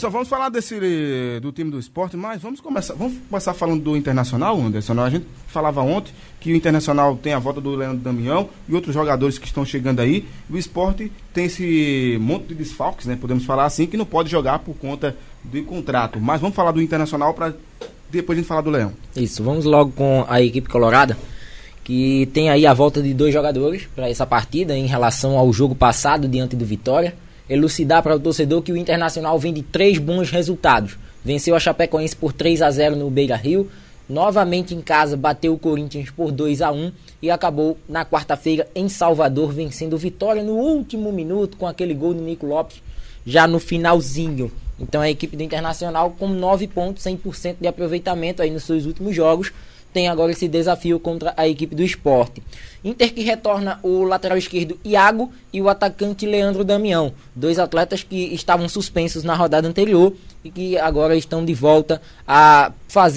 Anderson, vamos falar do time do Sport, mas vamos começar falando do Internacional, Anderson. A gente falava ontem que o Internacional tem a volta do Leandro Damião e outros jogadores que estão chegando aí. O Sport tem esse monte de desfalques, né? Podemos falar assim, que não pode jogar por conta do contrato. Mas vamos falar do Internacional para depois a gente falar do Leão. Isso, vamos logo com a equipe colorada, que tem aí a volta de 2 jogadores para essa partida em relação ao jogo passado diante do Vitória. Elucidar para o torcedor que o Internacional vem de 3 bons resultados. Venceu a Chapecoense por 3-0 no Beira-Rio, novamente em casa bateu o Corinthians por 2-1 e acabou na quarta-feira em Salvador vencendo o Vitória no último minuto com aquele gol de Nico Lopes já no finalzinho. Então a equipe do Internacional com 9 pontos, 100% de aproveitamento aí nos seus últimos jogos, tem agora esse desafio contra a equipe do Sport. Inter que retorna o lateral esquerdo Iago e o atacante Leandro Damião, 2 atletas que estavam suspensos na rodada anterior e que agora estão de volta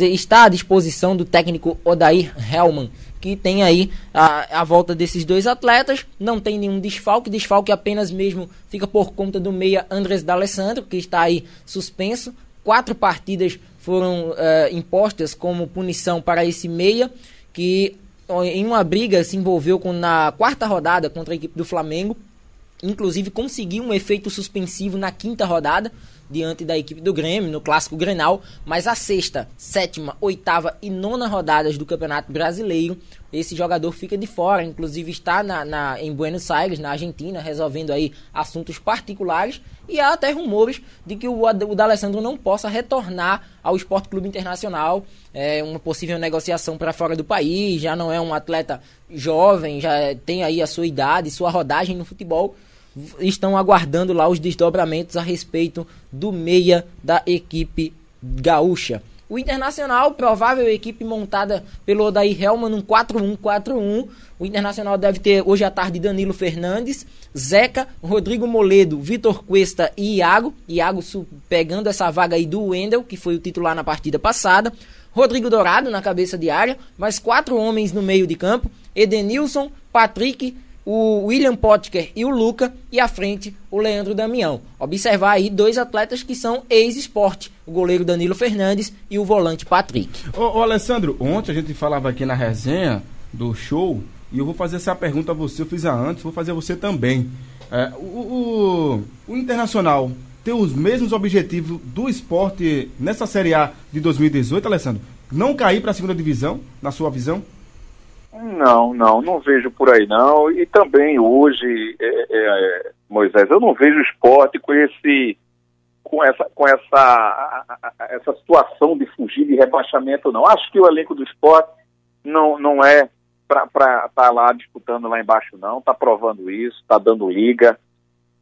está à disposição do técnico Odair Hellmann, que tem aí a volta desses 2 atletas. Não tem nenhum desfalque apenas mesmo fica por conta do meia Andrés D'Alessandro, que está aí suspenso. 4 partidas foram impostas como punição para esse meia, que em uma briga se envolveu na 4ª rodada contra a equipe do Flamengo, inclusive conseguiu um efeito suspensivo na 5ª rodada, diante da equipe do Grêmio, no Clássico Grenal, mas a 6ª, 7ª, 8ª e 9ª rodadas do Campeonato Brasileiro, esse jogador fica de fora, inclusive está em Buenos Aires, na Argentina, resolvendo aí assuntos particulares, e há até rumores de que o D'Alessandro não possa retornar ao Sport Clube Internacional, uma possível negociação para fora do país, já não é um atleta jovem, já tem aí a sua idade, sua rodagem no futebol. Estão aguardando lá os desdobramentos a respeito do meia da equipe gaúcha. O Internacional, provável equipe montada pelo Odair Hellmann, num 4-1-4-1. O Internacional deve ter hoje à tarde Danilo Fernandes, Zeca, Rodrigo Moledo, Vitor Cuesta e Iago. Iago pegando essa vaga aí do Wendel, que foi o titular na partida passada. Rodrigo Dourado na cabeça de área, mais 4 homens no meio de campo. Edenilson, Patrick, o William Potker e o Luca, e à frente o Leandro Damião. Observar aí 2 atletas que são ex-Sport, o goleiro Danilo Fernandes e o volante Patrick. Ô Alessandro, ontem a gente falava aqui na resenha do show, e eu vou fazer essa pergunta a você, eu fiz antes, vou fazer a você também. O Internacional tem os mesmos objetivos do Sport nessa Série A de 2018, Alessandro? Não cair para a 2ª divisão, na sua visão? Não vejo por aí não, e também hoje, Moisés, eu não vejo o Sport com essa situação de fugir de rebaixamento não. Acho que o elenco do Sport não é para estar lá disputando lá embaixo não, está provando isso, está dando liga,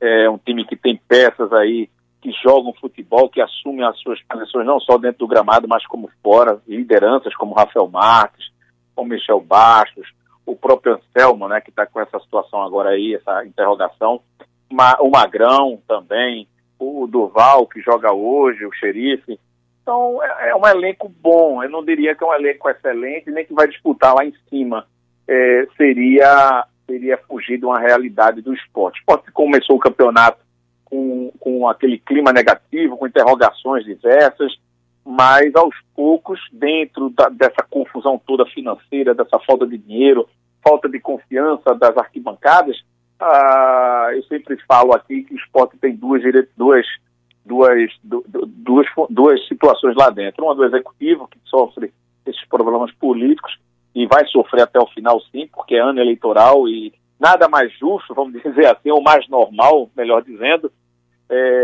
é um time que tem peças aí que jogam futebol, que assumem as suas posições não só dentro do gramado, mas como fora, lideranças como Rafael Marques, o Michel Bastos, o próprio Anselmo, né, que está com essa situação agora aí, essa interrogação, o Magrão também, o Duval, que joga hoje, o Xerife. Então, é um elenco bom, eu não diria que é um elenco excelente, nem que vai disputar lá em cima. Seria fugir de uma realidade do Sport. O Sport começou o campeonato com aquele clima negativo, com interrogações diversas, mas aos poucos, dentro dessa confusão toda financeira, dessa falta de dinheiro, falta de confiança das arquibancadas, eu sempre falo aqui que o Sport tem duas situações lá dentro. Uma do executivo, que sofre esses problemas políticos e vai sofrer até o final sim, porque é ano eleitoral e nada mais justo, vamos dizer assim, ou mais normal, melhor dizendo,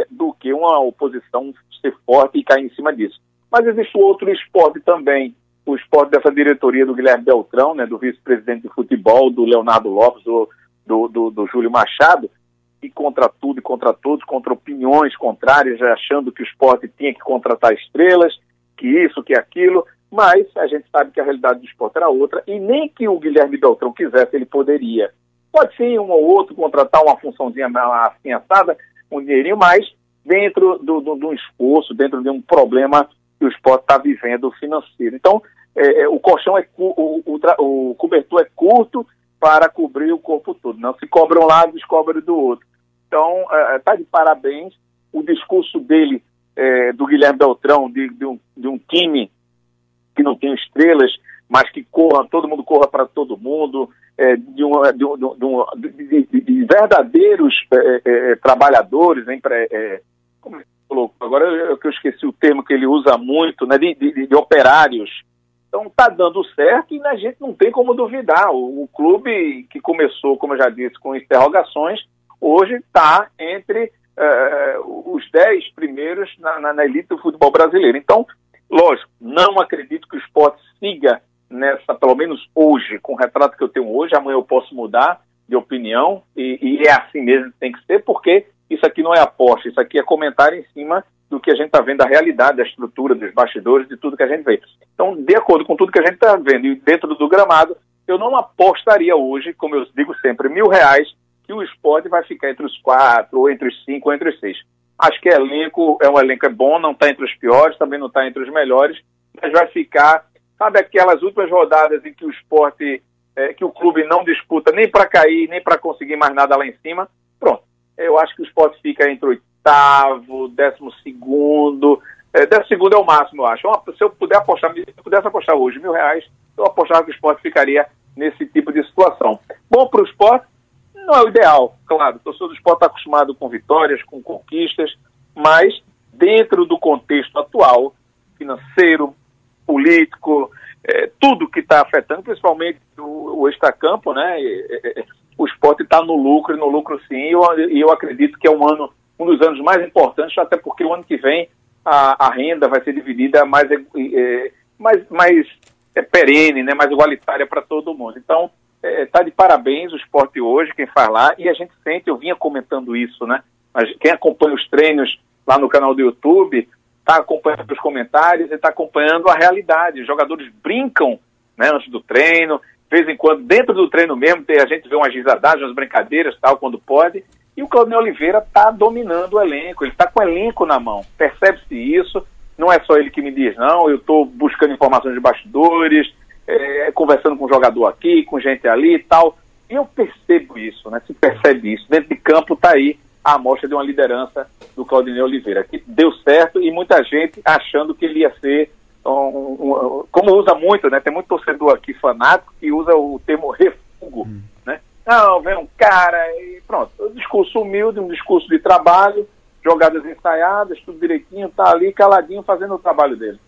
do que uma oposição ser forte e cair em cima disso. Mas existe outro Sport também, o Sport dessa diretoria do Guilherme Beltrão, né, do vice-presidente de futebol, do Leonardo Lopes, do Júlio Machado, e contra tudo e contra todos, contra opiniões contrárias, achando que o Sport tinha que contratar estrelas, que isso, que aquilo, mas a gente sabe que a realidade do Sport era outra, e nem que o Guilherme Beltrão quisesse, ele poderia. Pode sim, um ou outro, contratar uma funçãozinha assim assada, um dinheirinho, mas dentro de um esforço, dentro de um problema que o Sport está vivendo financeiro. Então, o colchão o cobertor é curto para cobrir o corpo todo. Não se cobra um lado, descobre do outro. Então, está de parabéns. O discurso dele do Guilherme Beltrão, de um time que não tem estrelas, mas que todo mundo corra para todo mundo, de verdadeiros trabalhadores, como ele falou? Agora eu esqueci o termo que ele usa muito, né? de operários. Então está dando certo e a gente não tem como duvidar. O clube que começou, como eu já disse, com interrogações, hoje está entre os 10 primeiros na elite do futebol brasileiro. Então, lógico, não acredito que o Sport siga nessa, pelo menos hoje, com o retrato que eu tenho hoje. Amanhã eu posso mudar de opinião e é assim mesmo que tem que ser, porque isso aqui não é aposta, isso aqui é comentário em cima do que a gente está vendo, da realidade, da estrutura, dos bastidores, de tudo que a gente vê. Então, de acordo com tudo que a gente está vendo e dentro do gramado, eu não apostaria hoje, como eu digo sempre, R$1.000, que o Sport vai ficar entre os 4, ou entre os 5, ou entre os 6. Acho que um elenco bom, não está entre os piores, também não está entre os melhores, mas vai ficar, sabe, aquelas últimas rodadas em que o Sport, que o clube não disputa nem para cair, nem para conseguir mais nada lá em cima. Pronto, eu acho que o Sport fica entre o 8º, 12º, 12º é o máximo, eu acho. Se eu pudesse apostar hoje R$1.000, eu apostava que o Sport ficaria nesse tipo de situação. Bom para o Sport, não é o ideal, claro. O torcedor do Sport está acostumado com vitórias, com conquistas, mas dentro do contexto atual, financeiro, político, tudo que está afetando, principalmente o extracampo, né? O Sport está no lucro sim, e eu acredito que é um dos anos mais importantes, até porque o ano que vem a renda vai ser dividida mais perene, né? Mais igualitária para todo mundo. Então, está de parabéns o Sport hoje, quem faz lá, e a gente sente, eu vinha comentando isso, né? Mas quem acompanha os treinos lá no canal do YouTube está acompanhando os comentários e está acompanhando a realidade. Os jogadores brincam, né, antes do treino, de vez em quando, dentro do treino mesmo, a gente vê umas risadagens, umas brincadeiras, tal, quando pode, e o Claudinei Oliveira está dominando o elenco, ele está com o elenco na mão, percebe-se isso, não é só ele que me diz, não, eu estou buscando informações de bastidores, conversando com um jogador aqui, com gente ali e tal, e eu percebo isso, né, se percebe isso, dentro de campo está aí a amostra de uma liderança do Claudinei Oliveira, que deu certo e muita gente achando que ele ia ser, como usa muito, né, tem muito torcedor aqui fanático que usa o termo refugo, né, não, vem um cara e pronto, um discurso humilde, um discurso de trabalho, jogadas ensaiadas, tudo direitinho, tá ali caladinho fazendo o trabalho dele.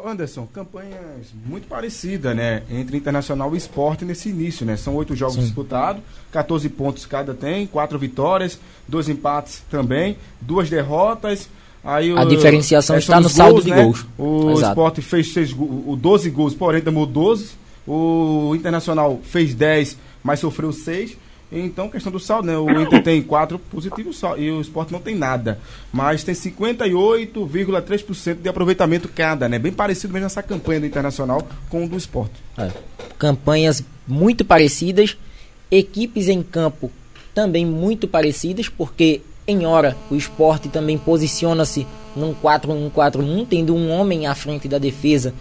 Anderson, campanhas muito parecidas, né, entre Internacional e Sport nesse início, né? São 8 jogos disputados, 14 pontos cada tem, 4 vitórias, 2 empates também, 2 derrotas. Aí a diferenciação está no saldo de gols. O Sport fez 12 gols, porém tomou 12. O Internacional fez 10, mas sofreu 6. Então, questão do saldo, né? O Inter tem 4 positivos e o Sport não tem nada. Mas tem 58,3% de aproveitamento cada, né? Bem parecido mesmo essa campanha do Internacional com o do Sport. Campanhas muito parecidas, equipes em campo também muito parecidas, porque em hora o Sport também posiciona-se num 4-1-4-1, tendo um homem à frente da defesa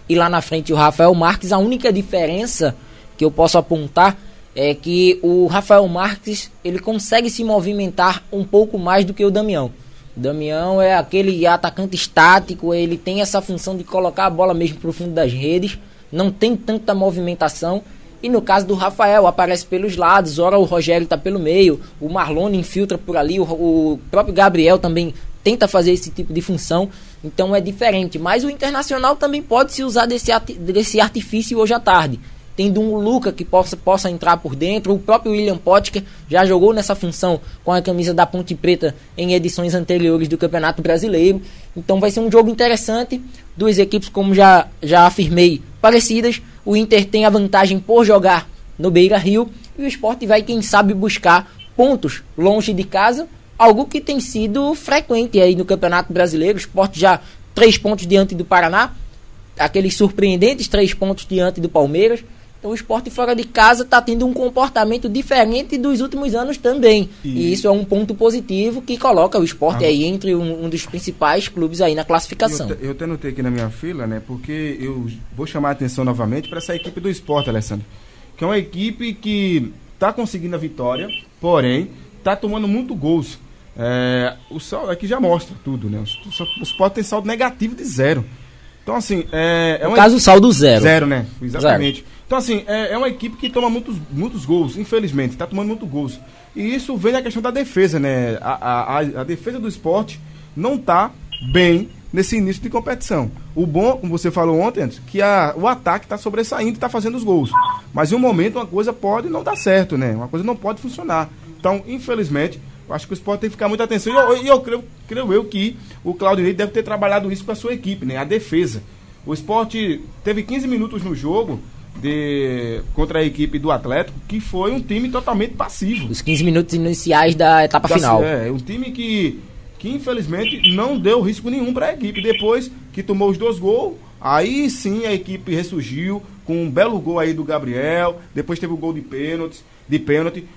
e lá na frente o Rafael Marques. A única diferença que eu posso apontar é que o Rafael Marques, ele consegue se movimentar um pouco mais do que o Damião. O Damião é aquele atacante estático, ele tem essa função de colocar a bola mesmo pro fundo das redes, não tem tanta movimentação. E no caso do Rafael, aparece pelos lados, ora o Rogério tá pelo meio, o Marlone infiltra por ali, o próprio Gabriel também tenta fazer esse tipo de função, então é diferente. Mas o Internacional também pode se usar desse artifício hoje à tarde, tendo um Luca que possa entrar por dentro. O próprio William Potker já jogou nessa função com a camisa da Ponte Preta em edições anteriores do Campeonato Brasileiro. Então vai ser um jogo interessante, duas equipes, como já afirmei, parecidas. O Inter tem a vantagem por jogar no Beira-Rio e o Sport vai, quem sabe, buscar pontos longe de casa, algo que tem sido frequente aí no Campeonato Brasileiro. O Sport já 3 pontos diante do Paraná, aqueles surpreendentes 3 pontos diante do Palmeiras. Então o Sport fora de casa está tendo um comportamento diferente dos últimos anos também. E isso é um ponto positivo que coloca o Sport aí entre um dos principais clubes aí na classificação. Eu até notei aqui na minha fila, né? Porque eu vou chamar a atenção novamente para essa equipe do Sport, Alessandro. Que é uma equipe que está conseguindo a vitória, porém está tomando muito gols. O saldo aqui já mostra tudo, né? O Sport tem saldo negativo de 0. Então, assim, no caso, o saldo 0. 0, né? Exatamente. 0. Então, assim, é uma equipe que toma muitos gols, infelizmente. Está tomando muitos gols. E isso vem da questão da defesa, né? A defesa do Sport não está bem nesse início de competição. O bom, como você falou ontem, que o ataque está sobressaindo e está fazendo os gols. Mas em um momento uma coisa pode não dar certo, né? Uma coisa não pode funcionar. Então, infelizmente, eu acho que o Sport tem que ficar muita atenção. E eu creio que o Claudinei deve ter trabalhado isso com a sua equipe, né? A defesa. O Sport teve 15 minutos no jogo contra a equipe do Atlético, que foi um time totalmente passivo. Os 15 minutos iniciais da etapa final. Um time que infelizmente não deu risco nenhum para a equipe. Depois que tomou os 2 gols, aí sim a equipe ressurgiu com um belo gol aí do Gabriel. Depois teve o gol de pênalti,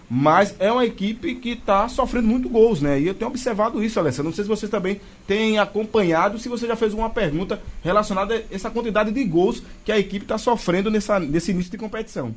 mas é uma equipe que está sofrendo muito gols, né? E eu tenho observado isso, Alessandro. Não sei se vocês também têm acompanhado, se você já fez uma pergunta relacionada a essa quantidade de gols que a equipe está sofrendo nesse início de competição.